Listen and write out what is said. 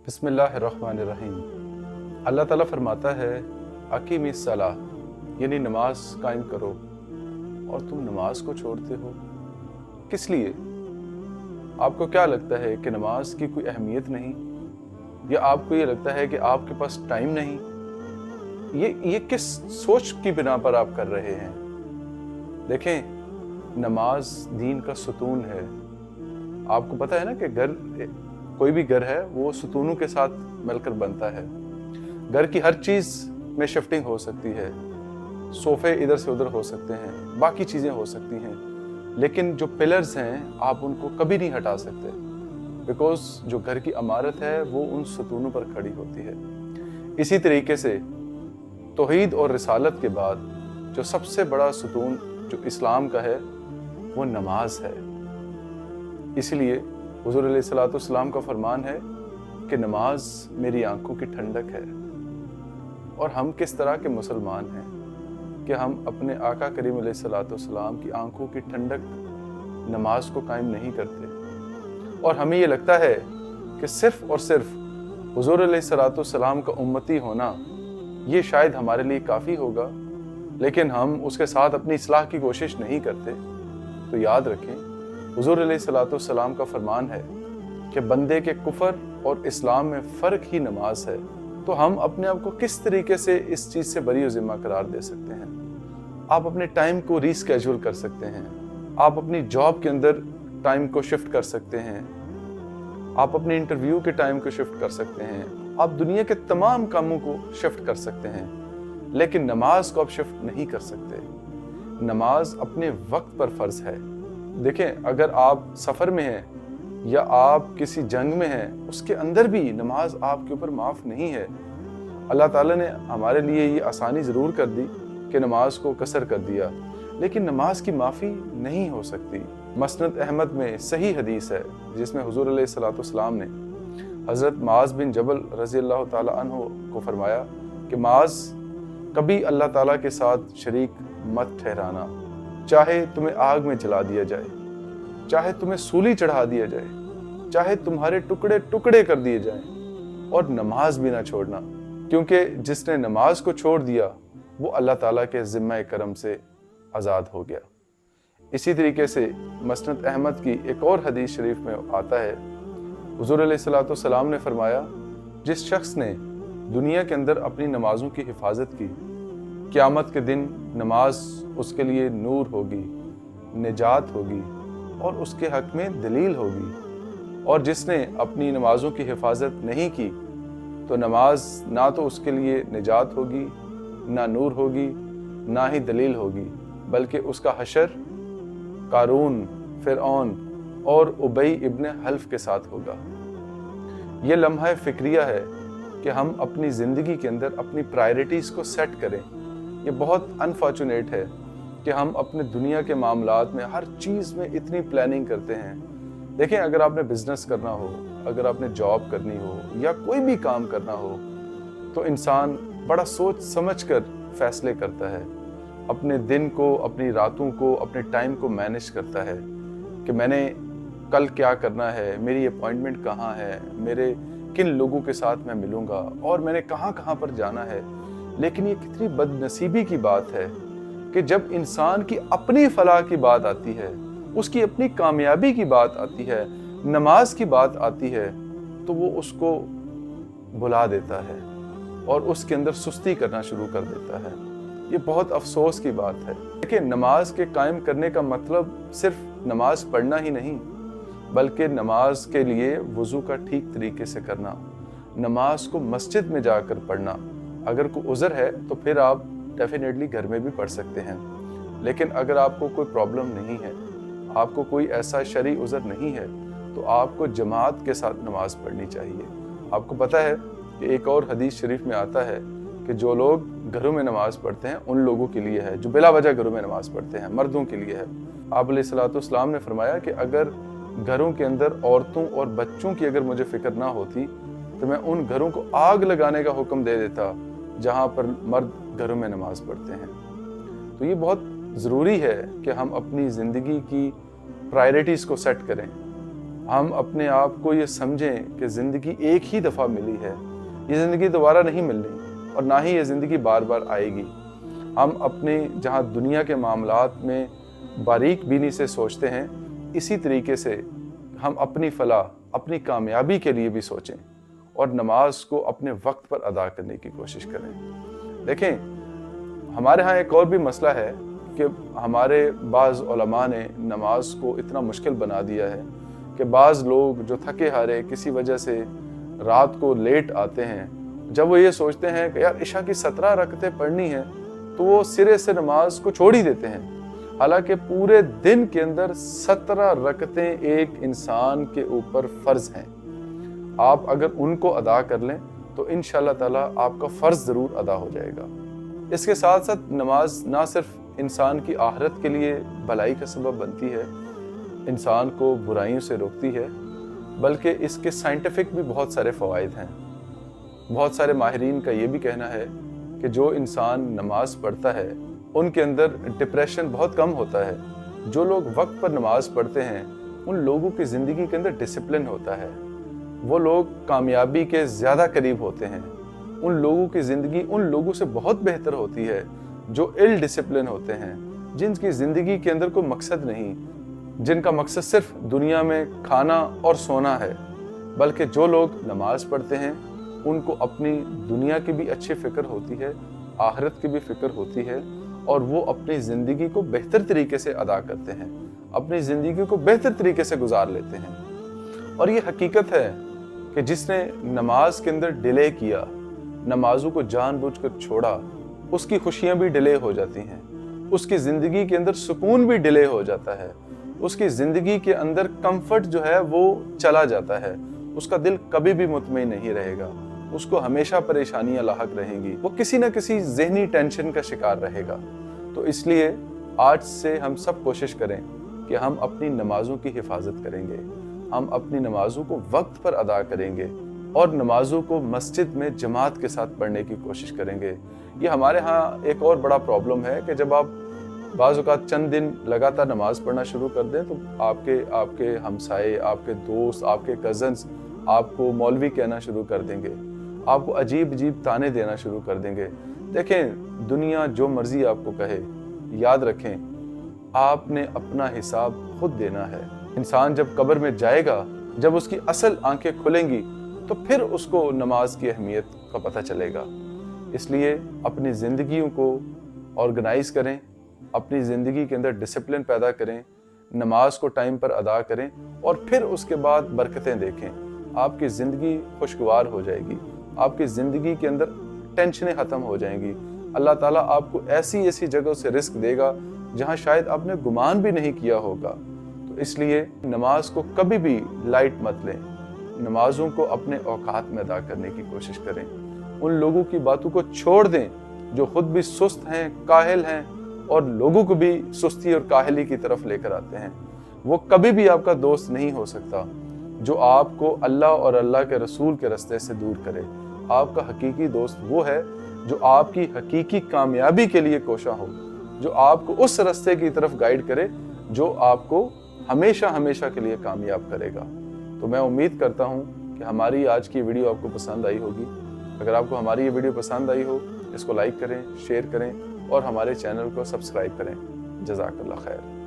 बिस्मिल्लाहिर्रहमानिर्रहीम। अल्लाह ताला फरमाता है अकीमिस सलाह, यानी नमाज कायम करो, और तुम नमाज को छोड़ते हो किस लिए? आपको क्या लगता है कि नमाज की कोई अहमियत नहीं, या आपको ये लगता है कि आपके पास टाइम नहीं? ये किस सोच की बिना पर आप कर रहे हैं? देखें, नमाज दीन का सुतून है। आपको पता है ना कि कोई भी घर है वो सुतूनों के साथ मिलकर बनता है। घर की हर चीज़ में शिफ्टिंग हो सकती है, सोफे इधर से उधर हो सकते हैं, बाकी चीज़ें हो सकती हैं, लेकिन जो पिलर्स हैं आप उनको कभी नहीं हटा सकते, बिकॉज जो घर की इमारत है वो उन सुतूनों पर खड़ी होती है। इसी तरीके से तौहीद और रिसालत के बाद जो सबसे बड़ा सुतून जो इस्लाम का है वो नमाज है। इसलिए हुज़ूर अलैहिस्सलाम का फरमान है कि नमाज मेरी आंखों की ठंडक है। और हम किस तरह के मुसलमान हैं कि हम अपने आका करीम अलैहिस्सलाम की आंखों की ठंडक नमाज को कायम नहीं करते, और हमें ये लगता है कि सिर्फ और सिर्फ हुज़ूर अलैहिस्सलाम का उम्मती होना ये शायद हमारे लिए काफ़ी होगा, लेकिन हम उसके साथ अपनी इस्लाह की कोशिश नहीं करते। तो याद रखें, हुज़ूर अलैहिस्सलाम का फरमान है कि बंदे के कुफर और इस्लाम में फ़र्क ही नमाज है। तो हम अपने आप को किस तरीके से इस चीज़ से बरी ज़िम्मा करार दे सकते हैं? आप अपने टाइम को रीस्केड्यूल कर सकते हैं, आप अपनी जॉब के अंदर टाइम को शिफ्ट कर सकते हैं, आप अपने इंटरव्यू के टाइम को शिफ्ट कर सकते हैं, आप दुनिया के तमाम कामों को शिफ्ट कर सकते हैं, लेकिन नमाज को आप शिफ्ट नहीं कर सकते। नमाज अपने वक्त पर फ़र्ज है। देखें, अगर आप सफ़र में हैं या आप किसी जंग में हैं, उसके अंदर भी नमाज आपके ऊपर माफ़ नहीं है। अल्लाह ताला ने हमारे लिए ये आसानी ज़रूर कर दी कि नमाज को कसर कर दिया, लेकिन नमाज की माफ़ी नहीं हो सकती। मसनद अहमद में सही हदीस है जिसमें हुज़ूर अलैहिस्सलाम ने हज़रत मुआज़ बिन जबल रज़ी अल्लाह ताला अन्हु को फरमाया कि मुआज़, कभी अल्लाह ताला के साथ शरीक मत ठहराना, चाहे तुम्हें आग में जला दिया जाए, चाहे तुम्हें सूली चढ़ा दिया जाए, चाहे तुम्हारे टुकड़े टुकड़े कर दिए जाएं, और नमाज भी ना छोड़ना, क्योंकि जिसने नमाज को छोड़ दिया वो अल्लाह ताला के ज़िम्मा करम से आज़ाद हो गया। इसी तरीके से मसनद अहमद की एक और हदीस शरीफ में आता है, हुज़ूर अलैहिस्सलाम ने फरमाया, जिस शख्स ने दुनिया के अंदर अपनी नमाज़ों की हिफाजत की, क़यामत के दिन नमाज उसके लिए नूर होगी, निजात होगी और उसके हक़ में दलील होगी। और जिसने अपनी नमाज़ों की हिफाजत नहीं की तो नमाज ना तो उसके लिए निजात होगी, ना नूर होगी, ना ही दलील होगी, बल्कि उसका हशर कारून, फ़िरऔन और उबई इब्न हल्फ के साथ होगा। ये लम्हा फ़िक्रिया है कि हम अपनी ज़िंदगी के अंदर अपनी प्रायोरिटीज़ को सेट करें। ये बहुत अनफॉर्चुनेट है कि हम अपने दुनिया के मामलात में हर चीज़ में इतनी प्लानिंग करते हैं। देखें, अगर आपने बिज़नेस करना हो, अगर आपने जॉब करनी हो या कोई भी काम करना हो, तो इंसान बड़ा सोच समझ कर फैसले करता है। अपने दिन को, अपनी रातों को, अपने टाइम को मैनेज करता है कि मैंने कल क्या करना है, मेरी अपॉइंटमेंट कहाँ है, मेरे किन लोगों के साथ मैं मिलूँगा, और मैंने कहाँ कहाँ पर जाना है। लेकिन ये कितनी बदनसीबी की बात है कि जब इंसान की अपनी फलाह की बात आती है, उसकी अपनी कामयाबी की बात आती है, नमाज की बात आती है, तो वो उसको भुला देता है और उसके अंदर सुस्ती करना शुरू कर देता है। ये बहुत अफसोस की बात है। देखिए, नमाज के कायम करने का मतलब सिर्फ नमाज पढ़ना ही नहीं, बल्कि नमाज के लिए वज़ू का ठीक तरीके से करना, नमाज को मस्जिद में जाकर पढ़ना। अगर कोई उज़र है तो फिर आप डेफिनेटली घर में भी पढ़ सकते हैं, लेकिन अगर आपको कोई प्रॉब्लम नहीं है, आपको कोई ऐसा शरई उज़र नहीं है, तो आपको जमात के साथ नमाज पढ़नी चाहिए। आपको पता है कि एक और हदीस शरीफ में आता है कि जो लोग घरों में नमाज पढ़ते हैं उन लोगों के लिए है, जो बिला वजह घरों में नमाज पढ़ते हैं, मर्दों के लिए है। आप अलैहिस्सलाम ने फरमाया कि अगर घरों के अंदर औरतों और बच्चों की अगर मुझे फ़िक्र ना होती तो मैं उन घरों को आग लगाने का हुक्म दे देता जहाँ पर मर्द घरों में नमाज पढ़ते हैं। तो ये बहुत ज़रूरी है कि हम अपनी ज़िंदगी की प्रायोरिटीज़ को सेट करें। हम अपने आप को ये समझें कि ज़िंदगी एक ही दफ़ा मिली है, ये ज़िंदगी दोबारा नहीं मिलनी और ना ही ये ज़िंदगी बार बार आएगी। हम अपने जहाँ दुनिया के मामलात में बारीक बीनी से सोचते हैं, इसी तरीके से हम अपनी फलाह, अपनी कामयाबी के लिए भी सोचें और नमाज को अपने वक्त पर अदा करने की कोशिश करें। देखें, हमारे यहाँ एक और भी मसला है कि हमारे बाज़ उलमा ने नमाज को इतना मुश्किल बना दिया है कि बाज़ लोग जो थके हारे किसी वजह से रात को लेट आते हैं, जब वो ये सोचते हैं कि यार इशा की 17 रकतें पढ़नी है, तो वो सिरे से नमाज को छोड़ ही देते हैं। हालांकि पूरे दिन के अंदर 17 रकतें एक इंसान के ऊपर फ़र्ज़ हैं। आप अगर उनको अदा कर लें तो इंशाअल्लाह ताला आपका फ़र्ज़ ज़रूर अदा हो जाएगा। इसके साथ साथ नमाज ना सिर्फ इंसान की आखिरत के लिए भलाई का सबब बनती है, इंसान को बुराइयों से रोकती है, बल्कि इसके साइंटिफिक भी बहुत सारे फ़वाइद हैं। बहुत सारे माहिरीन का ये भी कहना है कि जो इंसान नमाज पढ़ता है उनके अंदर डिप्रेशन बहुत कम होता है। जो लोग वक्त पर नमाज पढ़ते हैं उन लोगों की ज़िंदगी के अंदर डिसिप्लिन होता है, वो लोग कामयाबी के ज़्यादा करीब होते हैं। उन लोगों की ज़िंदगी उन लोगों से बहुत बेहतर होती है जो इल डिसिप्लिन होते हैं, जिनकी ज़िंदगी के अंदर कोई मकसद नहीं, जिनका मकसद सिर्फ दुनिया में खाना और सोना है। बल्कि जो लोग नमाज पढ़ते हैं उनको अपनी दुनिया की भी अच्छी फ़िक्र होती है, आखिरत की भी फ़िक्र होती है और वो अपनी ज़िंदगी को बेहतर तरीके से अदा करते हैं, अपनी ज़िंदगी को बेहतर तरीके से गुजार लेते हैं। और ये हकीकत है कि जिसने नमाज के अंदर डिले किया, नमाजों को जानबूझकर छोड़ा, उसकी खुशियाँ भी डिले हो जाती हैं, उसकी ज़िंदगी के अंदर सुकून भी डिले हो जाता है, उसकी ज़िंदगी के अंदर कंफर्ट जो है वो चला जाता है, उसका दिल कभी भी मुतमईन नहीं रहेगा, उसको हमेशा परेशानियां लाहक रहेंगी, वो किसी न किसी ज़हनी टेंशन का शिकार रहेगा। तो इसलिए आज से हम सब कोशिश करें कि हम अपनी नमाज़ों की हिफाजत करेंगे, हम अपनी नमाज़ों को वक्त पर अदा करेंगे और नमाज़ों को मस्जिद में जमात के साथ पढ़ने की कोशिश करेंगे। ये हमारे यहाँ एक और बड़ा प्रॉब्लम है कि जब आप बाज़ औक़ात चंद दिन लगातार नमाज़ पढ़ना शुरू कर दें तो आपके हमसाए, आपके दोस्त, आपके कज़न्स आपको मौलवी कहना शुरू कर देंगे, आपको अजीब अजीब ताने देना शुरू कर देंगे। देखें, दुनिया जो मर्जी आपको कहे, याद रखें आपने अपना हिसाब खुद देना है। इंसान जब कब्र में जाएगा, जब उसकी असल आंखें खुलेंगी तो फिर उसको नमाज की अहमियत का पता चलेगा। इसलिए अपनी ज़िंदगियों को ऑर्गेनाइज करें, अपनी ज़िंदगी के अंदर डिसिप्लिन पैदा करें, नमाज को टाइम पर अदा करें और फिर उसके बाद बरकतें देखें। आपकी ज़िंदगी खुशगवार हो जाएगी, आपकी ज़िंदगी के अंदर टेंशनें ख़त्म हो जाएंगी। अल्लाह ताला आपको ऐसी ऐसी जगहों से रिस्क देगा जहां शायद आपने गुमान भी नहीं किया होगा। तो इसलिए नमाज को कभी भी लाइट मत लें, नमाजों को अपने औकात में अदा करने की कोशिश करें। उन लोगों की बातों को छोड़ दें जो खुद भी सुस्त हैं, काहिल हैं और लोगों को भी सुस्ती और काहिली की तरफ लेकर आते हैं। वो कभी भी आपका दोस्त नहीं हो सकता जो आपको अल्लाह और अल्लाह के रसूल के रास्ते से दूर करे। आपका हकीकी दोस्त वो है जो आपकी हकीकी कामयाबी के लिए कोशा हो, जो आपको उस रास्ते की तरफ गाइड करे जो आपको हमेशा हमेशा के लिए कामयाब करेगा। तो मैं उम्मीद करता हूँ कि हमारी आज की वीडियो आपको पसंद आई होगी। अगर आपको हमारी ये वीडियो पसंद आई हो, इसको लाइक करें, शेयर करें और हमारे चैनल को सब्सक्राइब करें। जज़ाकल्लाह खैर।